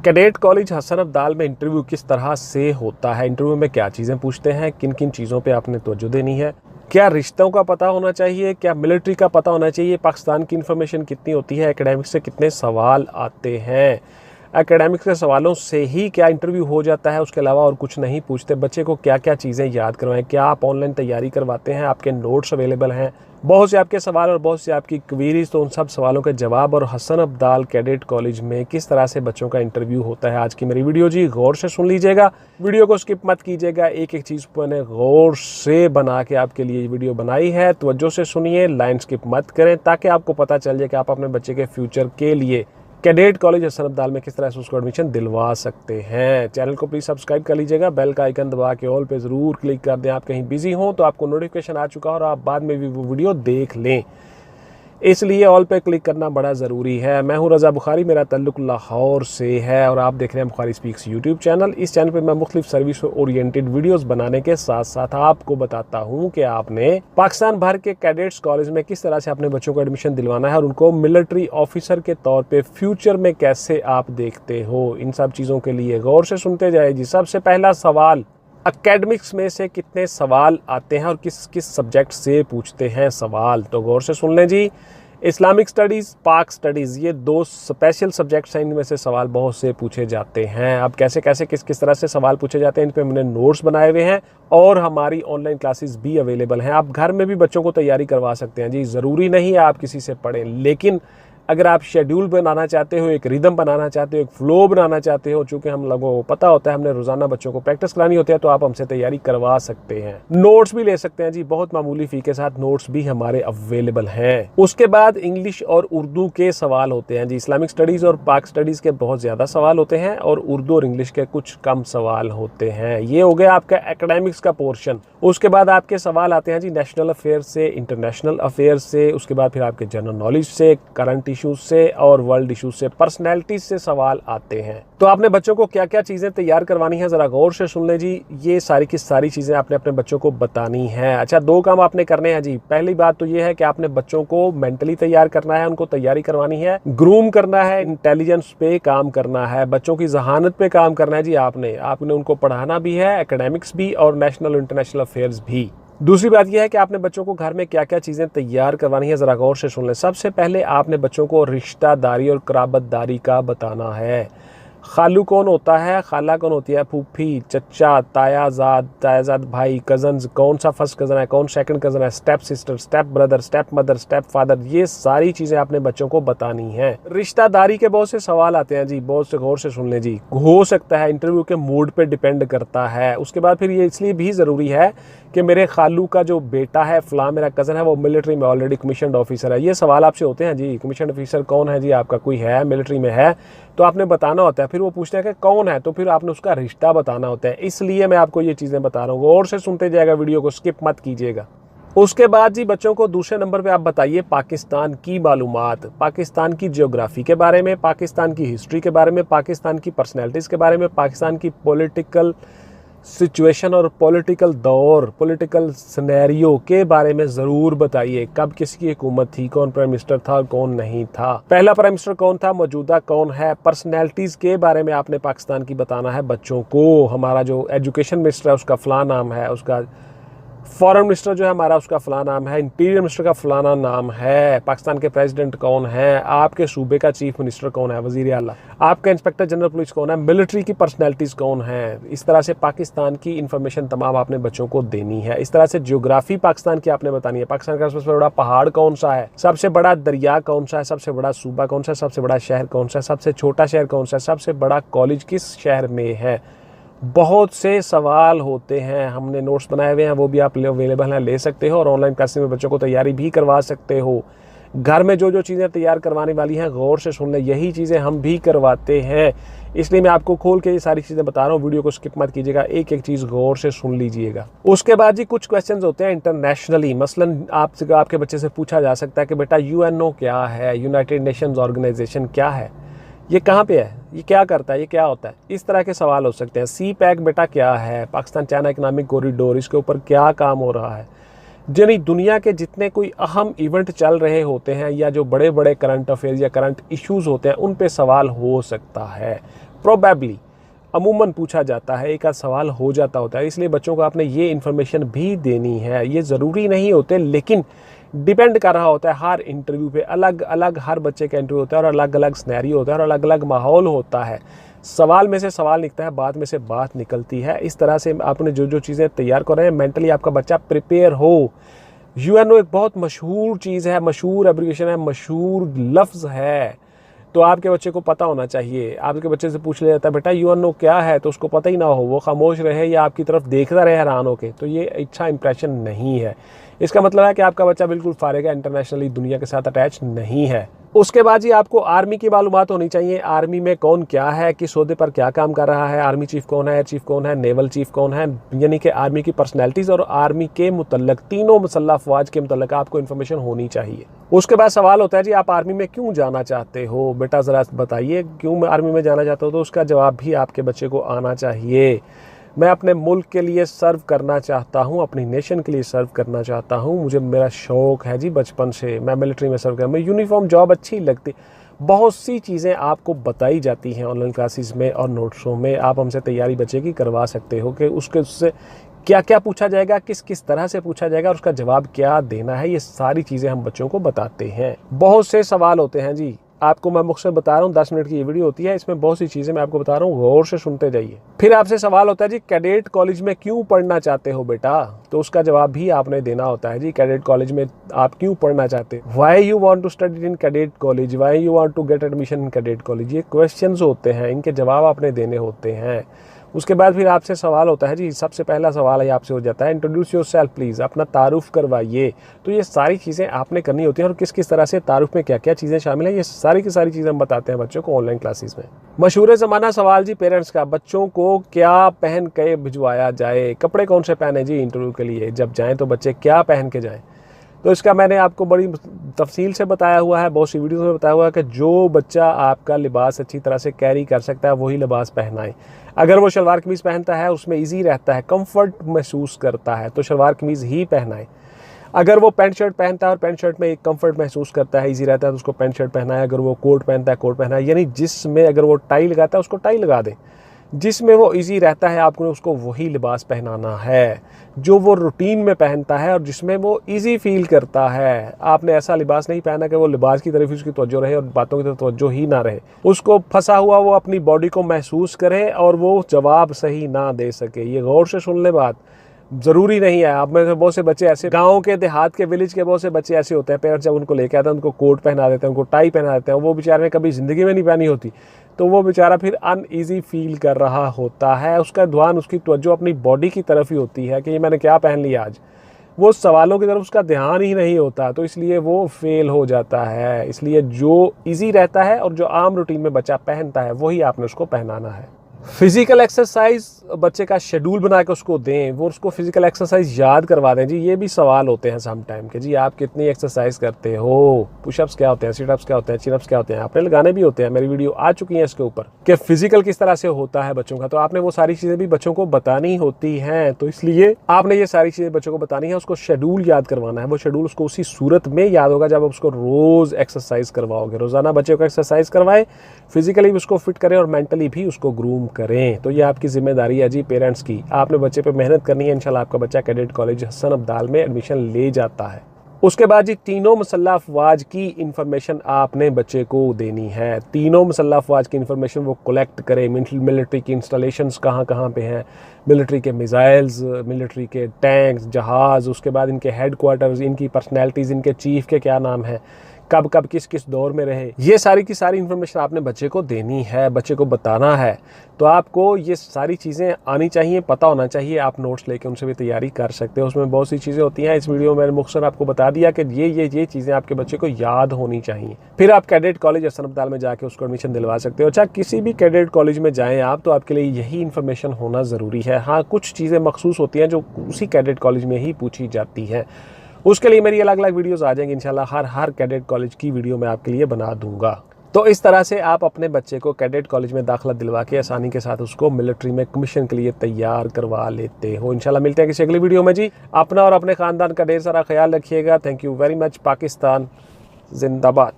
Cadet college Hasan Abdal में interview किस तरह से होता है, इंटरव्यू में क्या चीज़ें पूछते हैं, किन किन चीज़ों पे आपने तवज्जो देनी है, क्या रिश्तों का पता होना चाहिए, क्या मिलिट्री का पता होना चाहिए, पाकिस्तान की इन्फॉर्मेशन कितनी होती है, एकेडमिक्स से कितने सवाल आते हैं, एकेडमिक्स के सवालों से ही क्या इंटरव्यू हो जाता है, उसके अलावा और कुछ नहीं पूछते, बच्चे को क्या क्या चीज़ें याद करवाएं, क्या आप ऑनलाइन तैयारी करवाते हैं, आपके नोट्स अवेलेबल हैं, बहुत से आपके सवाल और बहुत से आपकी क्वेरीज, तो उन सब सवालों के जवाब और हसन अब्दाल कैडेट कॉलेज में किस तरह से बच्चों का इंटरव्यू होता है। आज की मेरी वीडियो जी गौर से सुन लीजिएगा, वीडियो को स्किप मत कीजिएगा, एक एक चीज़ को मैंने गौर से बना के आपके लिए ये वीडियो बनाई है। तवज्जो से सुनिए, लाइन स्किप मत करें, ताकि आपको पता चल जाए कि आप अपने बच्चे के फ्यूचर के लिए कैडेट कॉलेज हसन अब्दाल में किस तरह से उसको एडमिशन दिलवा सकते हैं। चैनल को प्लीज़ सब्सक्राइब कर लीजिएगा, बेल का आइकन दबा के ऑल पे ज़रूर क्लिक कर दें। आप कहीं बिजी हों तो आपको नोटिफिकेशन आ चुका हो और आप बाद में भी वो वीडियो देख लें, इसलिए ऑल पे क्लिक करना बड़ा ज़रूरी है। मैं हूं रज़ा बुखारी, मेरा ताल्लुक़ लाहौर से है और आप देख रहे हैं बुखारी स्पीक्स यूट्यूब चैनल। इस चैनल पे मैं मुख्तलिफ सर्विस ओरिएंटेड वीडियोस बनाने के साथ साथ आपको बताता हूं कि आपने पाकिस्तान भर के कैडेट्स कॉलेज में किस तरह से अपने बच्चों को एडमिशन दिलवाना है और उनको मिलिट्री ऑफिसर के तौर पर फ्यूचर में कैसे आप देखते हो। इन सब चीज़ों के लिए गौर से सुनते जाए जी। सबसे पहला सवाल, एकेडमिक्स में से कितने सवाल आते हैं और किस किस सब्जेक्ट से पूछते हैं सवाल, तो गौर से सुन लें जी। इस्लामिक स्टडीज़, पाक स्टडीज़, ये दो स्पेशल सब्जेक्ट्स हैं, इनमें से सवाल बहुत से पूछे जाते हैं। अब कैसे कैसे किस किस तरह से सवाल पूछे जाते हैं, इन पे मैंने नोट्स बनाए हुए हैं और हमारी ऑनलाइन क्लासेस भी अवेलेबल हैं। आप घर में भी बच्चों को तैयारी करवा सकते हैं जी, ज़रूरी नहीं है आप किसी से पढ़ें, लेकिन अगर आप शेड्यूल बनाना चाहते हो, एक रिदम बनाना चाहते हो, एक फ्लो बनाना चाहते हो, चूंकि हम लोगों को पता होता है हमने रोजाना बच्चों को प्रैक्टिस करानी होती है, तो आप हमसे तैयारी करवा सकते हैं। नोट्स भी ले सकते हैं जी, बहुत मामूली फी के साथ नोट्स भी हमारे अवेलेबल हैं। उसके बाद इंग्लिश और उर्दू के सवाल होते हैं जी। इस्लामिक स्टडीज़ और पाक स्टडीज़ के बहुत ज़्यादा सवाल होते हैं और उर्दू और इंग्लिश के कुछ कम सवाल होते हैं। ये हो गया आपका एकेडमिक्स का पोर्शन। उसके बाद आपके सवाल आते हैं जी नेशनल अफेयर्स से, इंटरनेशनल अफेयर्स से, उसके बाद फिर आपके जनरल नॉलेज से, करंट इश्यूज से और वर्ल्ड इश्यूज से, पर्सनैलिटीज से सवाल आते हैं। तो आपने बच्चों को क्या क्या चीजें तैयार करवानी है, जरा गौर से सुन लें जी। ये सारी की सारी चीजें आपने अपने बच्चों को बतानी है। अच्छा, दो काम आपने करने हैं जी। पहली बात तो ये है कि आपने बच्चों को मेंटली तैयार करना है, उनको तैयारी करवानी है, ग्रूम करना है, इंटेलिजेंस पे काम करना है, बच्चों की जहानत पे काम करना है जी। आपने उनको पढ़ाना भी है, एकेडमिक्स भी और नेशनल इंटरनेशनल अफेयर्स भी। दूसरी बात यह है कि आपने बच्चों को घर में क्या क्या चीज़ें तैयार करवानी है, ज़रा गौर से सुन लें। सबसे पहले आपने बच्चों को रिश्तेदारी और कराबतदारी का बताना है। खालू कौन होता है, खाला कौन होती है, फूफी, चचा, तायाजाद भाई, कज़न्स, कौन सा फर्स्ट कज़न है, कौन सेकंड कज़न है, step sister, step brother, step mother, step father, ये सारी चीज़ें आपने बच्चों को बतानी है। रिश्तेदारी के बहुत से सवाल आते हैं जी, बहुत से गौर से सुन लें जी। हो सकता है इंटरव्यू के मूड पे डिपेंड करता है। उसके बाद फिर ये इसलिए भी ज़रूरी है कि मेरे खालू का जो बेटा है, फलां मेरा कज़न है, वो मिलिट्री में ऑलरेडी कमीशनड ऑफिसर है। ये सवाल आपसे होते हैं जी, कमीशनड ऑफिसर कौन है जी आपका, कोई है मिलिट्री में है, तो आपने बताना होता है। फिर वो पूछते हैं कि कौन है, तो फिर आपने उसका रिश्ता बताना होता है। इसलिए मैं आपको ये चीज़ें बता रहा हूँ, और से सुनते जाएगा, वीडियो को स्किप मत कीजिएगा। उसके बाद जी बच्चों को दूसरे नंबर पे आप बताइए पाकिस्तान की मालूमात, पाकिस्तान की जियोग्राफी के बारे में, पाकिस्तान की हिस्ट्री के बारे में, पाकिस्तान की पर्सनैलिटीज़ के बारे में, पाकिस्तान की पॉलिटिकल सिचुएशन और पॉलिटिकल दौर, पॉलिटिकल सिनेरियो के बारे में ज़रूर बताइए। कब किसकी हुकूमत थी, कौन प्राइम मिनिस्टर था, कौन नहीं था, पहला प्राइम मिनिस्टर कौन था, मौजूदा कौन है। पर्सनैलिटीज़ के बारे में आपने पाकिस्तान की बताना है बच्चों को। हमारा जो एजुकेशन मिनिस्टर है उसका फ़लाँ नाम है, उसका फॉरेन मिनिस्टर जो है हमारा उसका फ़लाँ नाम है, इंटीरियर मिनिस्टर का फ़लाना नाम है, पाकिस्तान के प्रेसिडेंट कौन है, आपके सूबे का चीफ मिनिस्टर कौन है, वज़ीर आला, आपका इंस्पेक्टर जनरल पुलिस कौन है, मिलिट्री की पर्सनैलिटीज़ कौन है। इस तरह से पाकिस्तान की इन्फॉर्मेशन तमाम आपने बच्चों को देनी है। इस तरह से ज्योग्राफी पाकिस्तान की आपने बतानी है। पाकिस्तान का सबसे बड़ा पहाड़ कौन सा है, सबसे बड़ा दरिया कौन सा है, सबसे बड़ा सूबा कौन सा है, सबसे बड़ा शहर कौन सा है, सबसे छोटा शहर कौन सा है, सबसे बड़ा कॉलेज किस शहर में है। बहुत से सवाल होते हैं, हमने नोट्स बनाए हुए हैं, वो भी आप अवेलेबल हैं, ले सकते हो और ऑनलाइन क्लासेस में बच्चों को तैयारी भी करवा सकते हो। घर में जो जो चीज़ें तैयार करवाने वाली हैं गौर से सुन लें, यही चीज़ें हम भी करवाते हैं, इसलिए मैं आपको खोल के ये सारी चीज़ें बता रहा हूँ। वीडियो को स्किप मत कीजिएगा, एक एक चीज़ गौर से सुन लीजिएगा। उसके बाद जी कुछ क्वेश्चंस होते हैं इंटरनेशनली, मसलन आपके बच्चे से पूछा जा सकता है कि बेटा यूएनओ क्या है, यूनाइटेड नेशंस ऑर्गेनाइजेशन क्या है, ये कहाँ पे है, ये क्या करता है, ये क्या होता है, इस तरह के सवाल हो सकते हैं। सी पैक बेटा क्या है, पाकिस्तान चाइना इकनॉमिक कॉरिडोर, इसके ऊपर क्या काम हो रहा है, यानी दुनिया के जितने कोई अहम इवेंट चल रहे होते हैं या जो बड़े बड़े करंट अफेयर्स या करंट इश्यूज़ होते हैं, उन पे सवाल हो सकता है। प्रोबेबली अमूमन पूछा जाता है, एक आध सवाल हो जाता होता है, इसलिए बच्चों को आपने ये इन्फॉर्मेशन भी देनी है। ये ज़रूरी नहीं होते, लेकिन डिपेंड कर रहा होता है हर इंटरव्यू पे। अलग अलग हर बच्चे का इंटरव्यू होता है और अलग अलग सिनेरियो होता है और अलग अलग माहौल होता है। सवाल में से सवाल निकलता है, बात में से बात निकलती है। इस तरह से आपने जो जो चीज़ें तैयार कर रहे हैं, मेंटली आपका बच्चा प्रिपेयर हो। यूएनओ एक बहुत मशहूर चीज़ है, मशहूर एब्रिविएशन है, मशहूर लफ्ज़ है, तो आपके बच्चे को पता होना चाहिए। आपके बच्चे से पूछ लिया जाता है बेटा यूएनओ क्या है, तो उसको पता ही ना हो, वो खामोश रहे या आपकी तरफ देखता रहे हैरान होके, तो ये अच्छा इंप्रेशन नहीं है। इसका मतलब है कि आपका बच्चा बिल्कुल फारिग है, इंटरनेशनली दुनिया के साथ अटैच नहीं है। उसके बाद जी आपको आर्मी की मालूमात होनी चाहिए। आर्मी में कौन क्या है, किस ओहदे पर क्या काम कर रहा है, आर्मी चीफ कौन है, एयर चीफ कौन है, नेवल चीफ कौन है, यानी कि आर्मी की पर्सनैलिटीज़ और आर्मी के मुतल्लक तीनों मुसल्लह अफवाज के मुतल्लक आपको इन्फॉर्मेशन होनी चाहिए। उसके बाद सवाल होता है जी आप आर्मी में क्यों जाना चाहते हो, बेटा ज़रा बताइए क्यों आर्मी में जाना चाहते हो, तो उसका जवाब भी आपके बच्चे को आना चाहिए। मैं अपने मुल्क के लिए सर्व करना चाहता हूँ, अपनी नेशन के लिए सर्व करना चाहता हूँ, मुझे मेरा शौक़ है जी बचपन से, मैं मिलिट्री में सर्व कर, मुझे यूनिफॉर्म जॉब अच्छी लगती। बहुत सी चीज़ें आपको बताई जाती हैं ऑनलाइन क्लासेस में और नोट्सों में। आप हमसे तैयारी बच्चे की करवा सकते हो कि उससे क्या क्या पूछा जाएगा, किस किस तरह से पूछा जाएगा और उसका जवाब क्या देना है। ये सारी चीज़ें हम बच्चों को बताते हैं। बहुत से सवाल होते हैं जी, आपको मैं मुख्तसर बता रहा हूँ, 10 मिनट की ये वीडियो होती है, इसमें बहुत सी चीज़ें मैं आपको बता रहा हूँ, गौर से सुनते जाइए। फिर आपसे सवाल होता है जी कैडेट कॉलेज में क्यों पढ़ना चाहते हो बेटा, तो उसका जवाब भी आपने देना होता है जी कैडेट कॉलेज में आप क्यों पढ़ना चाहते हो, why you want to study in cadet college, why you want to get admission in cadet college. ये क्वेश्चंस होते हैं, इनके जवाब आपने देने होते हैं। उसके बाद फिर आपसे सवाल होता है जी, सबसे पहला सवाल है आपसे हो जाता है इंट्रोड्यूस योरसेल्फ प्लीज़, अपना तारुफ करवाइए। तो ये सारी चीज़ें आपने करनी होती हैं और किस किस तरह से तारुफ में क्या क्या चीज़ें शामिल हैं, ये सारी की सारी चीज़ें हम बताते हैं बच्चों को ऑनलाइन क्लासेस में। मशहूर ज़माना सवाल जी पेरेंट्स का, बच्चों को क्या पहन के भिजवाया जाए, कपड़े कौन से पहने जी इंटरव्यू के लिए, जब जाएँ तो बच्चे क्या पहन के जाएँ। तो इसका मैंने आपको बड़ी तफसील से बताया हुआ है, बहुत सी वीडियोस में बताया हुआ है कि जो बच्चा आपका लिबास अच्छी तरह से कैरी कर सकता है वही लिबास पहनाएं। अगर वो शलवार कमीज़ पहनता है, उसमें इजी रहता है, कंफर्ट महसूस करता है, तो शलवार कमीज़ ही पहनाएं। अगर वो पैंट शर्ट पहनता है और पैंट शर्ट में एक कंफर्ट महसूस करता है, इजी रहता है, तो उसको पैंट शर्ट पहनाए। अगर वो कोट पहनता है, कोट पहना है, यानी जिसमें अगर वो टाई लगाता है उसको टाई लगा दें। जिसमें वो इजी रहता है आपको उसको वही लिबास पहनाना है जो वो रूटीन में पहनता है और जिसमें वो इजी फील करता है। आपने ऐसा लिबास नहीं पहना कि वो लिबास की तरफ उसकी तवज्जो रहे और बातों की तरफ तवज्जो ही ना रहे, उसको फंसा हुआ वो अपनी बॉडी को महसूस करे और वो जवाब सही ना दे सके। ये गौर से सुन ले बात, ज़रूरी नहीं है। आप में से बहुत से बच्चे ऐसे गांव के, देहात के, विलेज के बहुत से बच्चे ऐसे होते हैं, पेरेंट्स जब उनको लेके आते हैं उनको कोट पहना देते हैं, उनको टाई पहना देते हैं, वो बेचारे ने कभी ज़िंदगी में नहीं पहनी होती, तो वो बेचारा फिर अनईजी फील कर रहा होता है। उसका ध्यान, उसकी तवज्जो अपनी बॉडी की तरफ ही होती है कि ये मैंने क्या पहन लिया आज, वो सवालों की तरफ उसका ध्यान ही नहीं होता, तो इसलिए वो फेल हो जाता है। इसलिए जो इजी रहता है और जो आम रूटीन में बच्चा पहनता है वही आपने उसको पहनाना है। फिजिकल एक्सरसाइज बच्चे का शेड्यूल बना के उसको दें, वो उसको फिजिकल एक्सरसाइज याद करवा दें जी। ये भी सवाल होते हैं सम टाइम के जी आप कितनी एक्सरसाइज करते हो, पुशअप्स क्या होते हैं, सिटअप्स क्या होते हैं, चिनअप्स क्या होते हैं, आपने लगाने भी होते हैं। मेरी वीडियो आ चुकी है इसके ऊपर कि फिजिकल किस तरह से होता है बच्चों का, तो आपने वो सारी चीज़ें भी बच्चों को बतानी होती हैं। तो इसलिए आपने ये सारी चीज़ें बच्चों को बतानी है, उसको शेड्यूल याद करवाना है। वो शेड्यूल उसको उसी सूरत में याद होगा जब आप उसको रोज़ एक्सरसाइज करवाओगे। रोज़ाना बच्चे को एक्सरसाइज करवाएं, फिजिकली भी उसको फिट करें और मेंटली भी उसको ग्रूम करें। तो ये आपकी जिम्मेदारी है जी पेरेंट्स की। आपने बच्चे पे मेहनत करनी है, इंशाल्लाह आपका बच्चा कैडेट कॉलेज हसन अब्दाल में एडमिशन ले जाता है। उसके बाद जी तीनों मुसल्लह अफवाज की इंफॉर्मेशन आपने बच्चे को देनी है। तीनों मुसल्लह अफवाज की इंफॉर्मेशन वो कलेक्ट करे। मिलिट्री की इंस्टॉलेशंस कहाँ कहाँ पे हैं, मिलिट्री के मिसाइल्स, मिलिट्री के टैंक्स, जहाज़, उसके बाद इनके हेड क्वार्टर्स, इनकी पर्सनैलिटीज़, इनके चीफ के क्या नाम है, कब कब किस किस दौर में रहे, ये सारी की सारी इन्फॉर्मेशन आपने बच्चे को देनी है, बच्चे को बताना है। तो आपको ये सारी चीज़ें आनी चाहिए, पता होना चाहिए। आप नोट्स लेके उनसे भी तैयारी कर सकते हो, उसमें बहुत सी चीज़ें होती हैं। इस वीडियो में मैंने मुख्तसर आपको बता दिया कि ये चीज़ें आपके बच्चे को याद होनी चाहिए। फिर आप कैडेट कॉलेज हसन अब्दाल में जाके उसको एडमिशन दिलवा सकते हो। अच्छा, किसी भी कैडेट कॉलेज में जाएँ आप तो आपके लिए यही इन्फॉर्मेशन होना ज़रूरी है। हाँ, कुछ चीज़ें मखसूस होती हैं जो उसी कैडेट कॉलेज में ही पूछी जाती हैं, उसके लिए मेरी अलग अलग वीडियोस आ जाएंगी इंशाल्लाह। हर कैडेट कॉलेज की वीडियो मैं आपके लिए बना दूंगा। तो इस तरह से आप अपने बच्चे को कैडेट कॉलेज में दाखिला दिलवा के आसानी के साथ उसको मिलिट्री में कमीशन के लिए तैयार करवा लेते हो। इंशाल्लाह मिलते हैं किसी अगली वीडियो में जी। अपना और अपने ख़ानदान का ढेर सारा ख्याल रखिएगा। Thank you very much. Pakistan जिंदाबाद।